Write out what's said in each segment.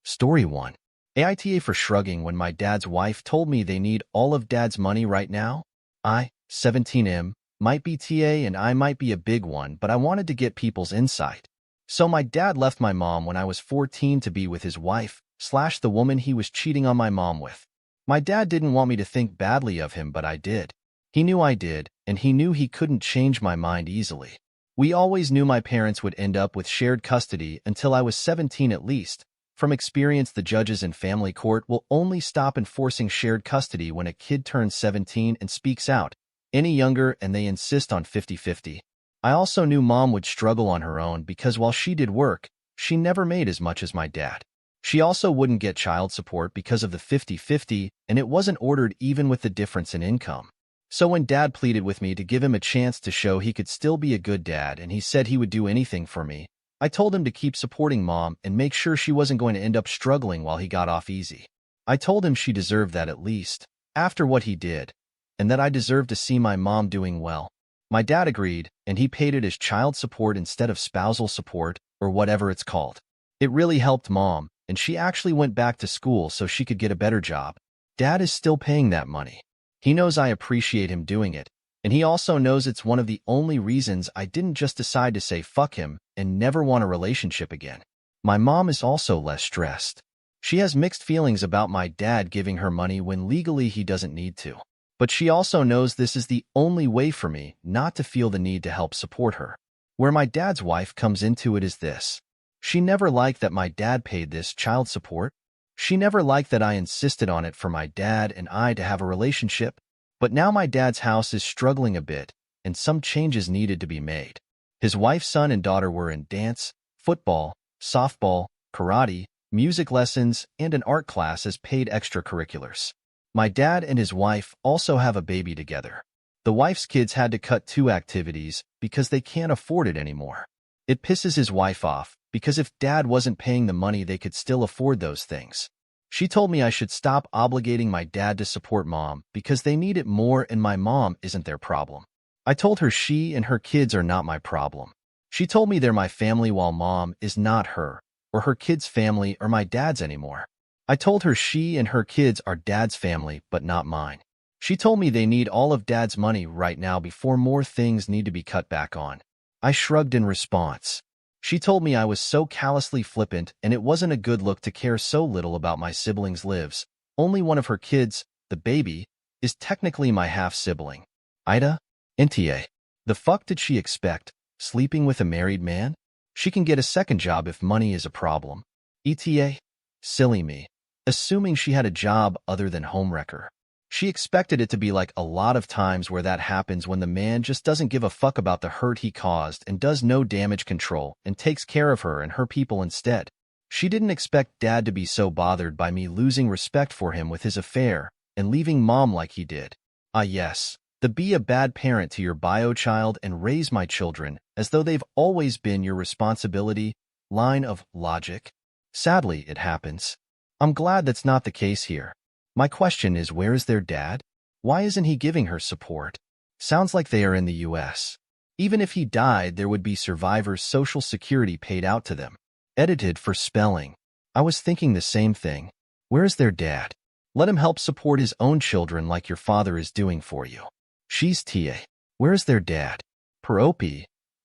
Story 1. AITA for shrugging when my dad's wife told me they need all of dad's money right now. I, 17M, might be TA and I might be a big one, but I wanted to get people's insight. So my dad left my mom when I was 14 to be with his wife, / the woman he was cheating on my mom with. My dad didn't want me to think badly of him, but I did. He knew I did, and he knew he couldn't change my mind easily. We always knew my parents would end up with shared custody until I was 17 at least. From experience, the judges in family court will only stop enforcing shared custody when a kid turns 17 and speaks out. Any younger and they insist on 50-50. I also knew mom would struggle on her own because while she did work, she never made as much as my dad. She also wouldn't get child support because of the 50-50, and it wasn't ordered even with the difference in income. So when dad pleaded with me to give him a chance to show he could still be a good dad and he said he would do anything for me, I told him to keep supporting mom and make sure she wasn't going to end up struggling while he got off easy. I told him she deserved that at least, after what he did, and that I deserved to see my mom doing well. My dad agreed, and he paid it as child support instead of spousal support, or whatever it's called. It really helped mom, and she actually went back to school so she could get a better job. Dad is still paying that money. He knows I appreciate him doing it, and he also knows it's one of the only reasons I didn't just decide to say fuck him and never want a relationship again. My mom is also less stressed. She has mixed feelings about my dad giving her money when legally he doesn't need to. But she also knows this is the only way for me not to feel the need to help support her. Where my dad's wife comes into it is this. She never liked that my dad paid this child support. She never liked that I insisted on it for my dad and I to have a relationship. But now my dad's house is struggling a bit, and some changes needed to be made. His wife, son, and daughter were in dance, football, softball, karate, music lessons, and an art class as paid extracurriculars. My dad and his wife also have a baby together. The wife's kids had to cut 2 activities because they can't afford it anymore. It pisses his wife off because if dad wasn't paying the money, they could still afford those things. She told me I should stop obligating my dad to support mom because they need it more and my mom isn't their problem. I told her she and her kids are not my problem. She told me they're my family while mom is not her, or her kids' family or my dad's anymore. I told her she and her kids are dad's family but not mine. She told me they need all of dad's money right now before more things need to be cut back on. I shrugged in response. She told me I was so callously flippant and it wasn't a good look to care so little about my siblings' lives. Only one of her kids, the baby, is technically my half-sibling. AmITheA. The fuck did she expect? Sleeping with a married man? She can get a second job if money is a problem. ETA? Silly me. Assuming she had a job other than homewrecker. She expected it to be like a lot of times where that happens when the man just doesn't give a fuck about the hurt he caused and does no damage control and takes care of her and her people instead. She didn't expect dad to be so bothered by me losing respect for him with his affair and leaving mom like he did. Yes, the be a bad parent to your bio child and raise my children as though they've always been your responsibility line of logic. Sadly, it happens. I'm glad that's not the case here. My question is, where is their dad? Why isn't he giving her support? Sounds like they are in the US. Even if he died, there would be survivors' Social Security paid out to them. Edited for spelling. I was thinking the same thing. Where is their dad? Let him help support his own children like your father is doing for you. She's TA. Where is their dad? Per OP.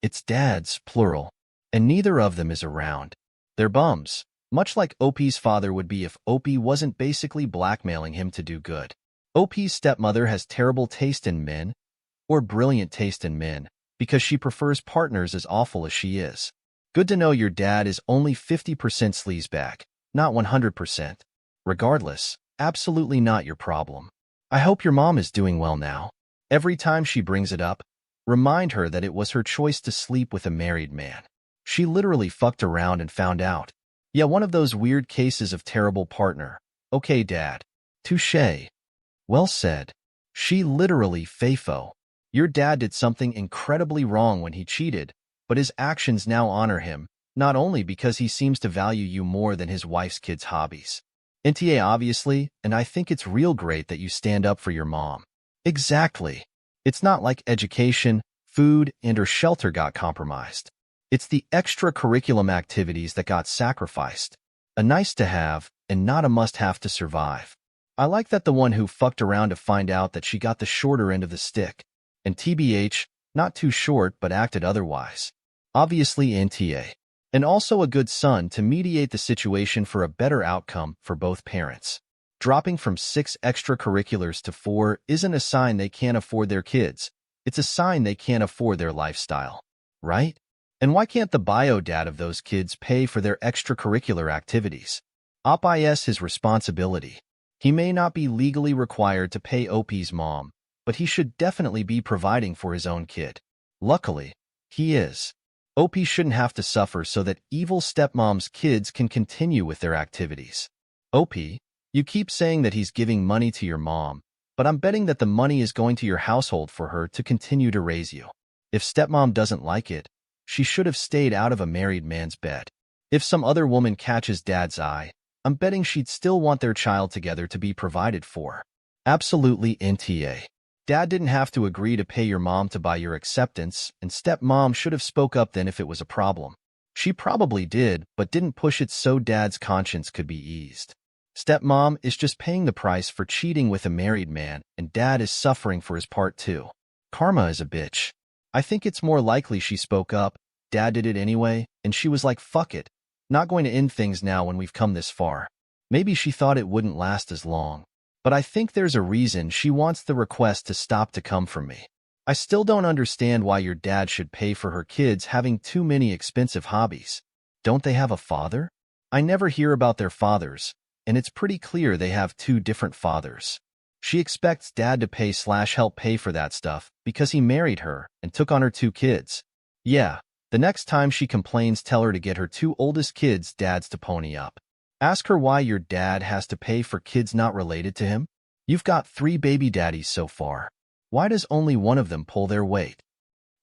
It's dads, plural. And neither of them is around. They're bums. Much like OP's father would be if OP wasn't basically blackmailing him to do good. OP's stepmother has terrible taste in men, or brilliant taste in men, because she prefers partners as awful as she is. Good to know your dad is only 50% sleazebag, not 100%. Regardless, absolutely not your problem. I hope your mom is doing well now. Every time she brings it up, remind her that it was her choice to sleep with a married man. She literally fucked around and found out. Yeah, one of those weird cases of terrible partner. Okay, dad. Touché. Well said. She literally FAFO. Your dad did something incredibly wrong when he cheated, but his actions now honor him, not only because he seems to value you more than his wife's kids' hobbies. NTA obviously, and I think it's real great that you stand up for your mom. Exactly. It's not like education, food, and or shelter got compromised. It's the extracurriculum activities that got sacrificed. A nice to have and not a must-have to survive. I like that the one who fucked around to find out that she got the shorter end of the stick. And TBH, not too short but acted otherwise. Obviously AmITheA. And also a good son to mediate the situation for a better outcome for both parents. Dropping from 6 extracurriculars to 4 isn't a sign they can't afford their kids. It's a sign they can't afford their lifestyle. Right? And why can't the bio dad of those kids pay for their extracurricular activities? Is his responsibility. He may not be legally required to pay OP's mom, but he should definitely be providing for his own kid. Luckily, he is. OP shouldn't have to suffer so that evil stepmom's kids can continue with their activities. OP, you keep saying that he's giving money to your mom, but I'm betting that the money is going to your household for her to continue to raise you. If stepmom doesn't like it, she should have stayed out of a married man's bed. If some other woman catches dad's eye, I'm betting she'd still want their child together to be provided for. Absolutely AmITheA. Dad didn't have to agree to pay your mom to buy your acceptance, and stepmom should have spoke up then if it was a problem. She probably did, but didn't push it so dad's conscience could be eased. Stepmom is just paying the price for cheating with a married man, and dad is suffering for his part too. Karma is a bitch. I think it's more likely she spoke up, dad did it anyway, and she was like, fuck it. Not going to end things now when we've come this far. Maybe she thought it wouldn't last as long. But I think there's a reason she wants the request to stop to come from me. I still don't understand why your dad should pay for her kids having too many expensive hobbies. Don't they have a father? I never hear about their fathers, and it's pretty clear they have 2 different fathers. She expects dad to pay/help pay for that stuff because he married her and took on her 2 kids. Yeah, the next time she complains, tell her to get her 2 oldest kids' dads to pony up. Ask her why your dad has to pay for kids not related to him. You've got 3 baby daddies so far. Why does only one of them pull their weight?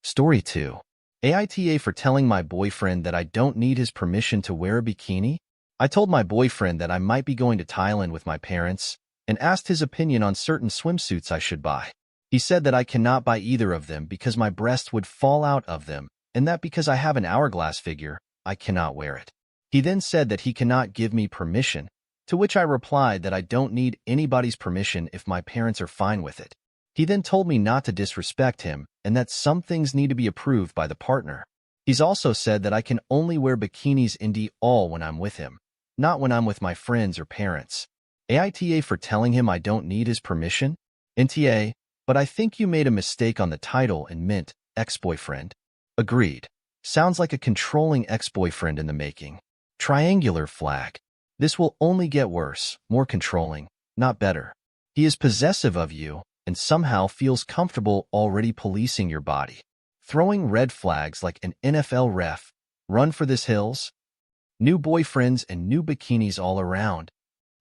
Story 2. AITA for telling my boyfriend that I don't need his permission to wear a bikini. I told my boyfriend that I might be going to Thailand with my parents and asked his opinion on certain swimsuits I should buy. He said that I cannot buy either of them because my breast would fall out of them, and that because I have an hourglass figure, I cannot wear it. He then said that he cannot give me permission, to which I replied that I don't need anybody's permission if my parents are fine with it. He then told me not to disrespect him and that some things need to be approved by the partner. He's also said that I can only wear bikinis in all when I'm with him, not when I'm with my friends or parents. AITA for telling him I don't need his permission? NTA, but I think you made a mistake on the title and meant ex-boyfriend. Agreed. Sounds like a controlling ex-boyfriend in the making. Triangular flag. This will only get worse, more controlling, not better. He is possessive of you and somehow feels comfortable already policing your body. Throwing red flags like an NFL ref. Run for this hills. New boyfriends and new bikinis all around.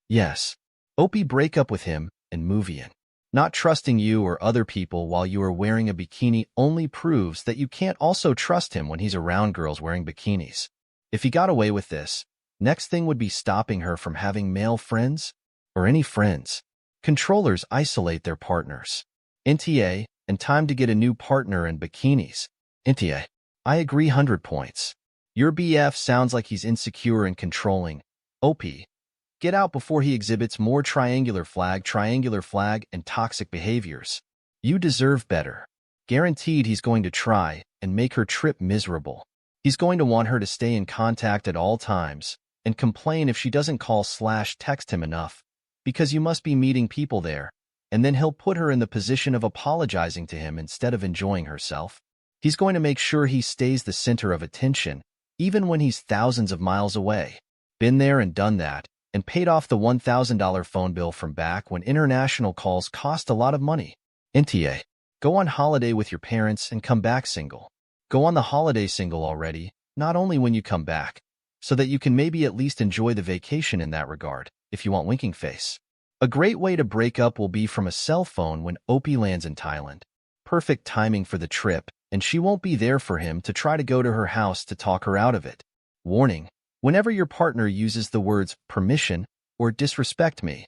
Yes. OP break up with him and move in. Not trusting you or other people while you are wearing a bikini only proves that you can't also trust him when he's around girls wearing bikinis. If he got away with this, next thing would be stopping her from having male friends or any friends. Controllers isolate their partners. NTA, and time to get a new partner and bikinis. NTA, I agree 100 points. Your BF sounds like he's insecure and controlling. OP, get out before he exhibits more triangular flag, and toxic behaviors. You deserve better. Guaranteed he's going to try and make her trip miserable. He's going to want her to stay in contact at all times and complain if she doesn't call/text him enough, because you must be meeting people there, and then he'll put her in the position of apologizing to him instead of enjoying herself. He's going to make sure he stays the center of attention, even when he's thousands of miles away. Been there and done that, and paid off the $1,000 phone bill from back when international calls cost a lot of money. NTA, go on holiday with your parents and come back single. Go on the holiday single already, not only when you come back, so that you can maybe at least enjoy the vacation in that regard, if you want winking face. A great way to break up will be from a cell phone when OP lands in Thailand. Perfect timing for the trip, and she won't be there for him to try to go to her house to talk her out of it. Warning, whenever your partner uses the words permission or disrespect me,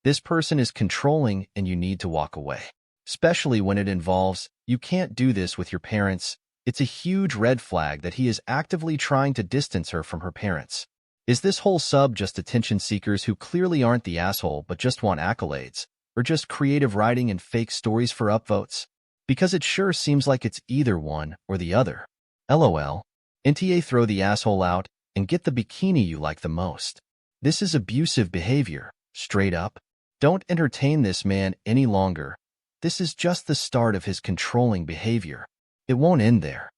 this person is controlling and you need to walk away. Especially when it involves, you can't do this with your parents. It's a huge red flag that he is actively trying to distance her from her parents. Is this whole sub just attention seekers who clearly aren't the asshole but just want accolades? Or just creative writing and fake stories for upvotes? Because it sure seems like it's either one or the other. LOL. NTA, throw the asshole out and get the bikini you like the most. This is abusive behavior, straight up. Don't entertain this man any longer. This is just the start of his controlling behavior. It won't end there.